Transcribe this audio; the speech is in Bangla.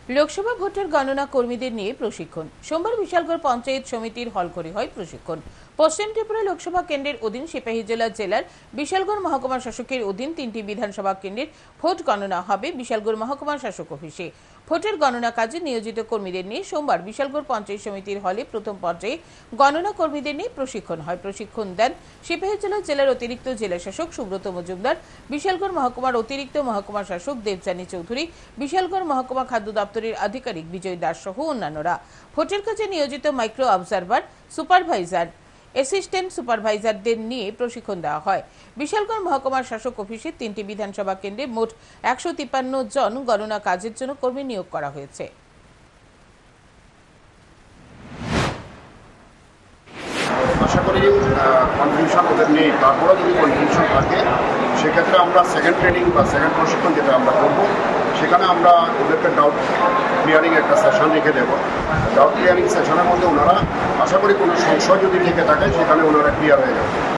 লোকসভা ভোটের গণনা কর্মীদের নিয়ে প্রশিক্ষণ। সোমবার বিশালগড় পঞ্চায়েত সমিতির হলঘরে হয় প্রশিক্ষণ। পশ্চিম ত্রিপুরা লোকসভা কেন্দ্রের অধীন সিপাহীজলা জেলার বিশালগড় মহকুমা শাসকের অধীন 3টি বিধানসভা কেন্দ্রের ভোট গণনা হবে বিশালগড় মহকুমা শাসক অফিসে। ভোটের গণনা কাজে নিয়োজিত কর্মীদের নিয়ে সোমবার বিশালগড় পঞ্চায়েত সমিতির হলে প্রথম পর্যায়ে গণনা কর্মীদের নিয়ে প্রশিক্ষণ হয়। প্রশিক্ষণ দেন সিপাহীজলা জেলার অতিরিক্ত জেলা শাসক সুব্রত মজুমদার, বিশালগড় মহকুমার অতিরিক্ত মহকুমা শাসক দেবযানী চৌধুরী, বিশালগড় মহকুমা খাদ্য দপ্তরের আধিকারিক বিজয় দাস সহ অন্যান্যরা। ভোটের কাজে নিয়োজিত মাইক্রো অবজারভার, সুপারভাইজার, অ্যাসিস্ট্যান্ট সুপারভাইজারদের নিয়ে প্রশিক্ষণ দেওয়া হয়। বিশালগড় মহকুমার শাসক অফিসে 3টি বিধানসভা কেন্দ্রে মোট 153 জন গণনা কাজের জন্য কর্মী নিয়োগ করা হয়েছে। আশা করি কনফিউশন ওদের নেই, তারপরে যদি কনফিউশন থাকে সেক্ষেত্রে আমরা সেকেন্ড ট্রেনিং বা সেকেন্ড প্রশিক্ষণ যেটা আমরা করবো, সেখানে আমরা ওদেরকে ডাউট ক্লিয়ারিং একটা সেশন রেখে দেবো। ডাউট ক্লিয়ারিং সেশনের মধ্যে ওনারা আশা করি কোনো সংশয় যদি থেকে থাকে সেখানে ওনারা ক্লিয়ার হয়ে যাবে।